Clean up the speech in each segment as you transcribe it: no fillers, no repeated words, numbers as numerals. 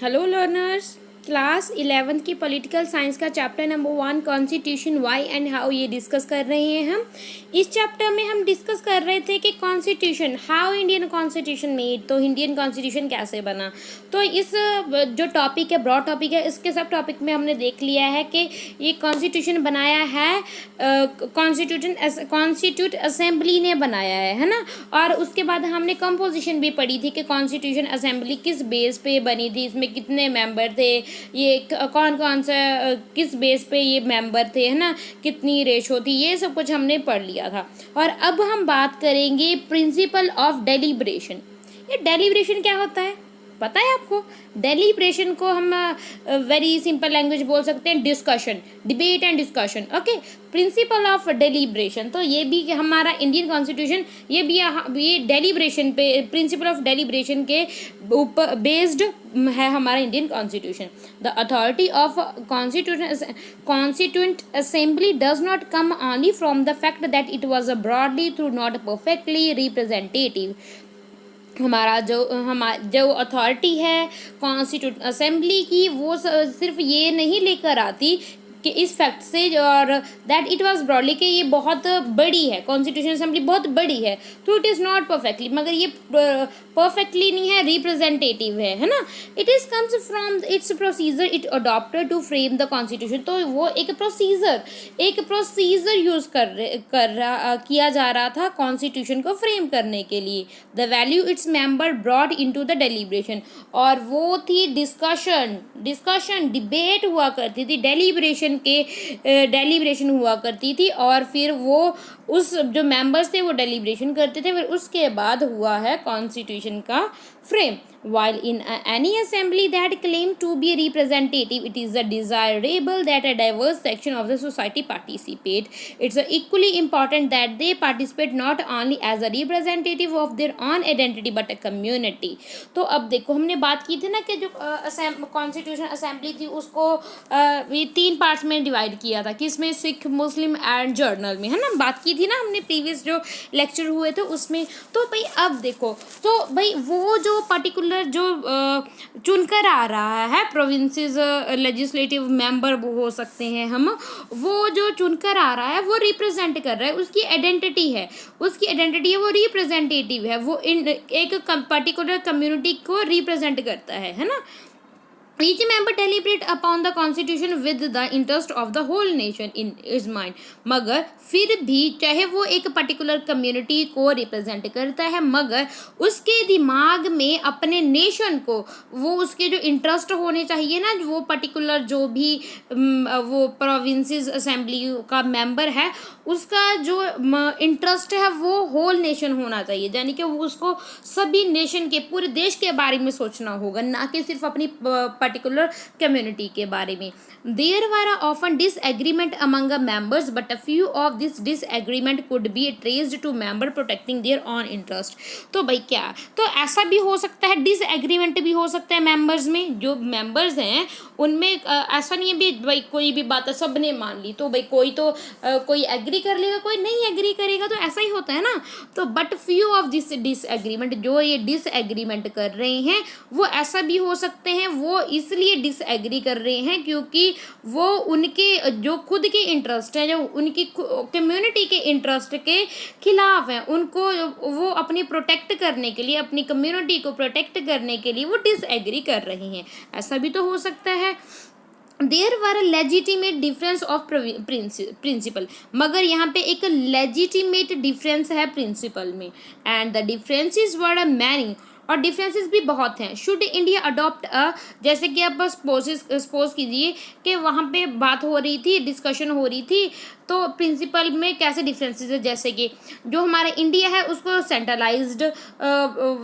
Hello learners, class 11th की political science का chapter number 1 constitution why and how ये discuss कर रहे हैं हम। इस चैप्टर में हम डिस्कस कर रहे थे कि constitution, how Indian constitution made, तो इंडियन कॉन्स्टिट्यूशन कैसे बना। तो इस जो टॉपिक है, ब्रॉड टॉपिक है, इसके सब टॉपिक में हमने देख लिया है कि ये कॉन्स्टिट्यूशन बनाया है कॉन्स्टिट्यूट असेंबली ने बनाया है ना। और उसके बाद हमने कंपोजिशन भी पढ़ी थी कि कॉन्स्टिट्यूशन असेंबली किस बेस पे बनी थी, इसमें कितने मेंबर थे, ये कौन कौन सा किस बेस पे ये मेंबर थे, है ना, कितनी रेशो थी, ये सब कुछ हमने पढ़ लिया था। और अब हम बात करेंगे प्रिंसिपल ऑफ डेलिब्रेशन। ये डेलिब्रेशन क्या होता है पता है आपको? डेलिब्रेशन को हम वेरी सिंपल लैंग्वेज बोल सकते हैं discussion, debate and discussion. Okay, principle of deliberation, तो ये भी हमारा इंडियन कॉन्स्टिट्यूशन ये डेलिब्रेशन पे, प्रिंसिपल ऑफ डेलिब्रेशन के ऊपर बेस्ड है हमारा Indian constitution. The authority of constituent assembly does not come only from the fact that it was broadly through not perfectly representative. हमारा जो अथॉरिटी है कॉन्स्टिट्यूट असेंबली की, वो सिर्फ ये नहीं लेकर आती कि इस फैक्ट से और दैट इट वाज ब्रॉडली कि ये बहुत बड़ी है, कॉन्स्टिट्यूशन असेंबली बहुत बड़ी है, तो इट इज़ नॉट परफेक्टली, मगर ये परफेक्टली नहीं है, रिप्रेजेंटेटिव है ना। It is comes from its procedure it adopted to frame the constitution, तो वो एक प्रोसीजर यूज़ किया जा रहा था कॉन्स्टिट्यूशन को फ्रेम करने के लिए। The value its member brought into the deliberation, और वो थी डिस्कशन डिबेट हुआ करती थी, डेलिब्रेशन हुआ करती थी, और फिर वो उस जो मेंबर्स थे वो डेलिब्रेशन करते थे, फिर उसके बाद हुआ है कॉन्स्टिट्यूशन का frame. While in any assembly that claim to be representative, it is desirable that a diverse section of the society participate. It's equally important that they participate not only as a representative of their own identity but a community. तो अब देखो, हमने बात की थी ना कि जो कॉन्स्टिट्यूशन असेंबली थी उसको ये 3 पार्ट्स में डिवाइड किया था, किसमें, सिख, मुस्लिम एंड जर्नल में, है ना। बात की थी ना हमने प्रीवियस जो लेक्चर हुए थे उसमें। तो भाई अब देखो, तो भाई वो जो पर्टिकुलर जो चुनकर आ रहा है प्रोविंसेस लेजिस्लेटिव मेंबर हो सकते हैं हम, वो जो चुनकर आ रहा है वो रिप्रेजेंट कर रहा है, उसकी आइडेंटिटी है वो रिप्रेजेंटेटिव है, वो एक पर्टिकुलर कम्युनिटी को रिप्रेजेंट करता है ना। Each member deliberate upon the constitution with the interest of the whole nation in his mind. मगर फिर भी चाहे वो एक पर्टिकुलर कम्युनिटी को रिप्रेजेंट करता है, मगर उसके दिमाग में अपने नेशन को, वो उसके जो इंटरेस्ट होने चाहिए ना, वो पर्टिकुलर जो भी वो प्रोविंसेस असेंबली का मेंबर है, उसका जो इंटरेस्ट है वो होल नेशन होना चाहिए, यानी कि वो उसको सभी नेशन के, पूरे देश के बारे में सोचना होगा, ना कि सिर्फ अपनी पर्टिकुलर कम्युनिटी के बारे में। There were often disagreement among members but a few of this disagreement could be traced to member protecting their own interest. तो भाई क्या, तो ऐसा भी हो सकता है, डिसएग्रीमेंट भी हो सकता है मेंबर्स में, जो मेंबर्स हैं उनमें ऐसा नहीं है भी भाई कोई भी बात है सब ने मान ली, तो भाई कोई एग्री कर लेगा, कोई नहीं एग्री करेगा, तो ऐसा ही होता है ना। तो but few of this disagreement, जो ये डिसएग्रीमेंट कर रहे हैं वो ऐसा भी हो सकते हैं, वो इसलिए डिसएग्री कर रहे हैं क्योंकि वो उनके जो खुद के इंटरेस्ट हैं, जो उनकी कम्युनिटी के इंटरेस्ट के खिलाफ हैं, उनको वो अपनी प्रोटेक्ट करने के लिए, अपनी कम्युनिटी को प्रोटेक्ट करने के लिए वो डिसएग्री कर रहे हैं, ऐसा भी तो हो सकता है। There were legitimate difference of principle, मगर यहाँ पे एक लेजिटिमेट डिफरेंस है प्रिंसिपल में, and the differences were many, और डिफरेंसेस भी बहुत हैं। शुड इंडिया अडॉप्ट जैसे कि आप सपोज कीजिए कि वहाँ पे बात हो रही थी, डिस्कशन हो रही थी, तो प्रिंसिपल में कैसे डिफरेंसेस है, जैसे कि जो हमारा इंडिया है उसको सेंट्रलाइज्ड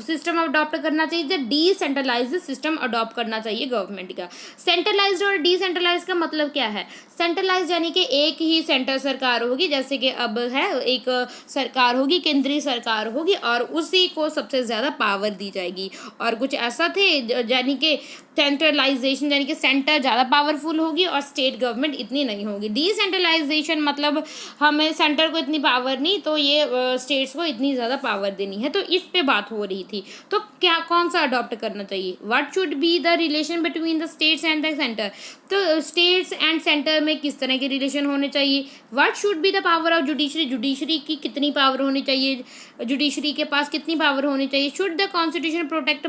सिस्टम अडॉप्ट करना चाहिए, जो डिसेंट्रलाइज्ड सिस्टम अडॉप्ट करना चाहिए गवर्नमेंट का। सेंट्रलाइज्ड और डिसेंट्रलाइज्ड का मतलब क्या है? सेंट्रलाइज्ड यानी कि एक ही सेंटर सरकार होगी, जैसे कि अब है एक सरकार होगी, केंद्रीय सरकार होगी, और उसी को सबसे ज़्यादा पावर दी जाएगी। और कुछ ऐसा थे यानी कि सेंट्रलाइजेशन यानी कि सेंटर ज़्यादा पावरफुल होगी और स्टेट गवर्नमेंट इतनी नहीं होगी। डिसेंट्रलाइजेशन मतलब हमें सेंटर को इतनी पावर नहीं, तो ये स्टेट्स को इतनी ज़्यादा पावर देनी है, तो इस पे बात हो रही थी। तो क्या कौन सा अडॉप्ट करना चाहिए, what should be the relation between the states and the centre, तो स्टेट्स एंड सेंटर में किस तरह के रिलेशन होने चाहिए, what should be the power of judiciary, judiciary की कितनी पावर होनी चाहिए, जुडिशरी के पास कितनी पावर होनी चाहिए, should the constitution protect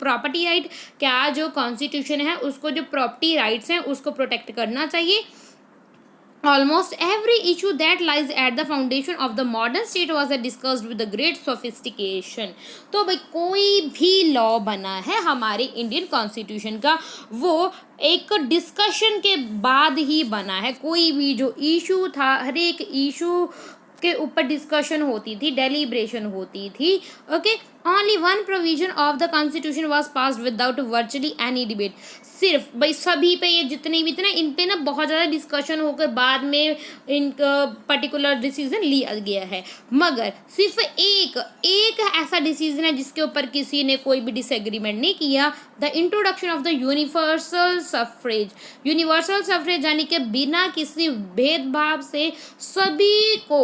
property right, क्या जो कॉन्स्टिट्यूशन है उसको जो प्रॉपर्टी राइट्स हैं उसको प्रोटेक्ट करना चाहिए। Almost every issue that lies at the foundation of the modern state was discussed with a great sophistication. तो भाई कोई भी लॉ बना है हमारे इंडियन कॉन्स्टिट्यूशन का, वो एक डिस्कशन के बाद ही बना है। कोई भी जो इशू था, हर एक इशू के ऊपर डिस्कशन होती थी, डेलिब्रेशन होती थी। Okay, only one provision of the constitution was passed without virtually any debate. सिर्फ भाई सभी पे, ये जितने भी थे ना, इन पे ना बहुत ज़्यादा डिस्कशन होकर बाद में इनका पर्टिकुलर डिसीजन लिया गया है, मगर सिर्फ एक ऐसा डिसीजन है जिसके ऊपर किसी ने कोई भी डिसएग्रीमेंट नहीं किया, the introduction of the universal suffrage. Universal suffrage यानी कि बिना किसी भेदभाव से सभी को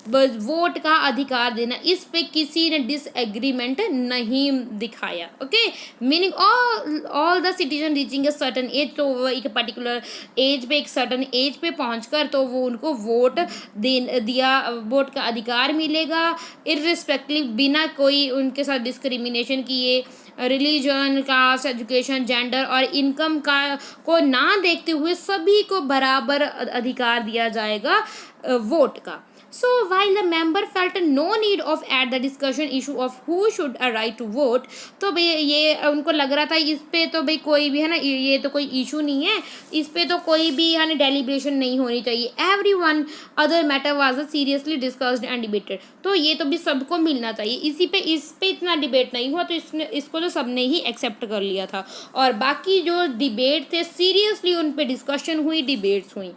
वोट का अधिकार देना, इस पे किसी ने डिसएग्रीमेंट नहीं दिखाया। Okay, meaning all the citizen reaching a certain age, तो वो एक पर्टिकुलर एज पे, एक सर्टन एज पे पहुंचकर तो वो उनको वोट दिया, वोट का अधिकार मिलेगा, इर्रिस्पेक्टिव, बिना कोई उनके साथ डिस्क्रिमिनेशन किए, रिलीजन, कास्ट, एजुकेशन, जेंडर और इनकम का को ना देखते हुए सभी को बराबर अधिकार दिया जाएगा वोट का। So while the member felt no need of at the discussion issue of who should a right to vote, तो भाई ये उनको लग रहा था इस पे तो भाई कोई भी है ना, ये तो कोई इशू नहीं है, इस पे तो कोई भी है ना डेलिब्रेशन नहीं होनी चाहिए। Everyone other matter was seriously discussed and debated, तो ये तो भी सबको मिलना चाहिए, इस पे इतना डिबेट नहीं हुआ, तो इसको तो सबने ही एक्सेप्ट कर लिया था, और बाकी जो डिबेट थे सीरियसली उन पे डिस्कशन हुई, डिबेट्स हुई।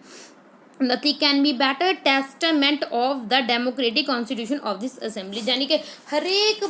Nothing can be better testament of the democratic constitution of this assembly, यानी कि हर एक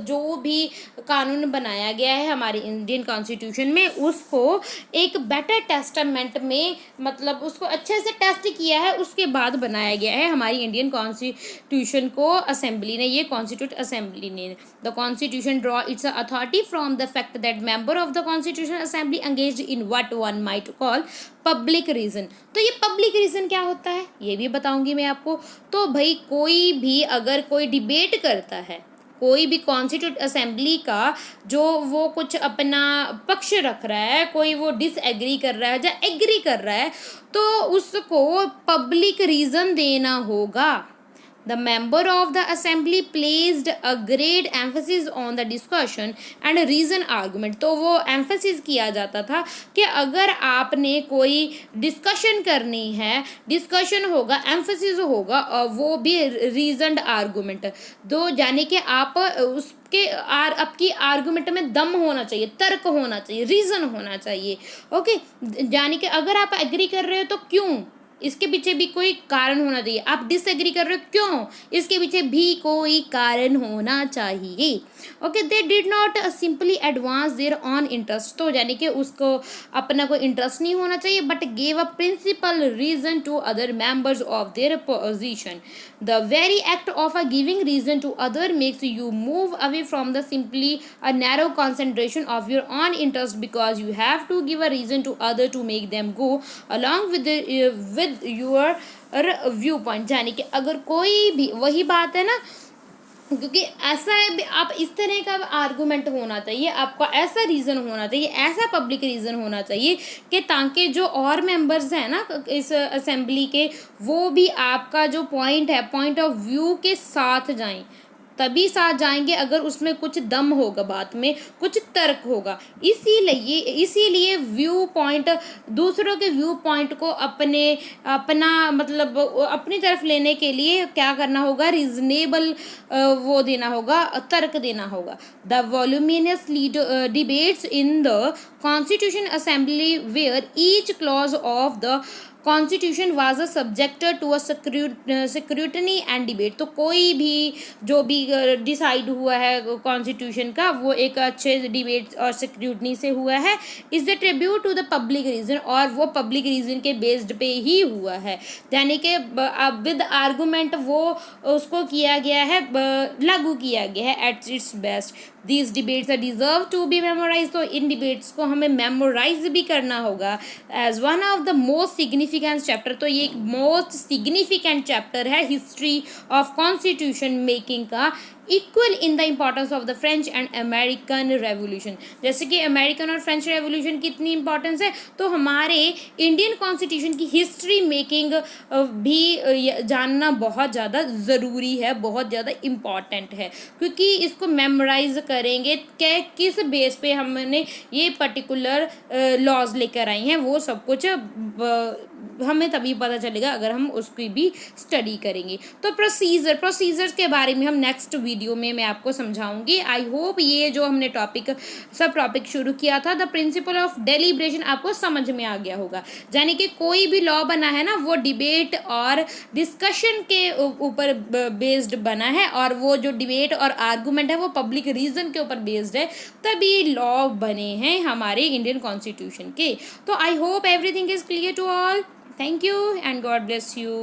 जो भी कानून बनाया गया है हमारे इंडियन कॉन्स्टिट्यूशन में, उसको एक बेटर टेस्टामेंट में, मतलब उसको अच्छे से टेस्ट किया है, उसके बाद बनाया गया है हमारी इंडियन कॉन्स्टिट्यूशन को असेंबली ने, ये कॉन्स्टिट्यूट असेंबली ने। The constitution draw its authority from the fact that member of the constitution assembly engaged in what one might call public reason. तो ये पब्लिक रीजन क्या होता है ये भी बताऊंगी मैं आपको। तो भाई कोई भी अगर कोई डिबेट करता है, कोई भी कॉन्स्टिट्यूट असेंबली का जो वो कुछ अपना पक्ष रख रहा है, कोई वो डिसएग्री कर रहा है या एग्री कर रहा है, तो उसको पब्लिक रीजन देना होगा। The member of the assembly placed a great emphasis on the discussion and reason argument। तो वो emphasis किया जाता था कि अगर आपने कोई डिस्कशन करनी है, डिस्कशन होगा, emphasis होगा, और वो भी reasoned argument, तो यानी कि आप उसके आपकी आर्गूमेंट में दम होना चाहिए, तर्क होना चाहिए, रीज़न होना चाहिए। ओके, यानी कि अगर आप एग्री कर रहे हो तो क्यों, इसके पीछे भी कोई कारण होना चाहिए। आप डिसएग्री कर रहे हो क्यों, इसके पीछे भी कोई कारण होना चाहिए। Okay, they did not simply advance their own interest, तो यानी कि उसको अपना कोई इंटरेस्ट नहीं होना चाहिए, but gave a principal reason to other members of their position. The very act of a giving reason to other makes you move away from the simply a narrow concentration of your own interest, because you have to give a reason to other to make them go along with your view point. यानी कि अगर कोई भी, वही बात है ना, क्योंकि ऐसा है, आप इस तरह का आर्गूमेंट होना चाहिए, आपका ऐसा रीज़न होना चाहिए, ऐसा पब्लिक रीज़न होना चाहिए कि ताकि जो और मेंबर्स हैं ना इस असेंबली के, वो भी आपका जो पॉइंट है, पॉइंट ऑफ व्यू के साथ जाएं, तभी साथ जाएंगे अगर उसमें कुछ दम होगा, बात में कुछ तर्क होगा। इसीलिए व्यू पॉइंट, दूसरों के व्यू पॉइंट को अपना मतलब अपनी तरफ लेने के लिए क्या करना होगा, रीजनेबल वो देना होगा, तर्क देना होगा। The voluminous debates in the constitution assembly where each clause of the constitution was a subject to a scrutiny and debate. तो कोई भी जो भी डिसाइड हुआ है कॉन्स्टिट्यूशन का वो एक अच्छे डिबेट और स्क्रूटनी से हुआ है। Is the tribute to the public reason, और वो पब्लिक रीजन के बेस्ड पे ही हुआ है, यानी कि विद आर्गूमेंट वो उसको किया गया है, लागू किया गया है at its best. These debates are deserve to be memorise. तो इन डिबेट्स को हमें मेमोराइज भी करना होगा as one of the most significant chapter. तो ये एक मोस्ट सिग्निफिकेंट चैप्टर है हिस्ट्री ऑफ कॉन्स्टिट्यूशन मेकिंग का, equal in the importance of the French and American revolution. जैसे कि अमेरिकन और फ्रेंच रेवोल्यूशन की इतनी इंपॉर्टेंस है, तो हमारे इंडियन कॉन्स्टिट्यूशन की हिस्ट्री मेकिंग भी जानना बहुत ज़्यादा ज़रूरी है, बहुत ज़्यादा इम्पॉर्टेंट है, क्योंकि इसको मेमोराइज करेंगे कि किस बेस पे हमने ये पर्टिकुलर लॉज लेकर आई हैं, वो सब कुछ हमें तभी पता चलेगा अगर हम उसकी भी स्टडी करेंगे। तो प्रोसीजर्स के बारे में हम नेक्स्ट वीडियो में मैं आपको समझाऊंगी। आई होप ये जो हमने सब टॉपिक शुरू किया था, द प्रिंसिपल ऑफ डेलिब्रेशन, आपको समझ में आ गया होगा। यानी कि कोई भी लॉ बना है ना, वो डिबेट और डिस्कशन के ऊपर बेस्ड बना है, और वो जो डिबेट और आर्गूमेंट है वो पब्लिक रीजन के ऊपर बेस्ड है, तभी लॉ बने हैं हमारे इंडियन कॉन्स्टिट्यूशन के। तो I hope everything is clear to all. Thank you and God bless you.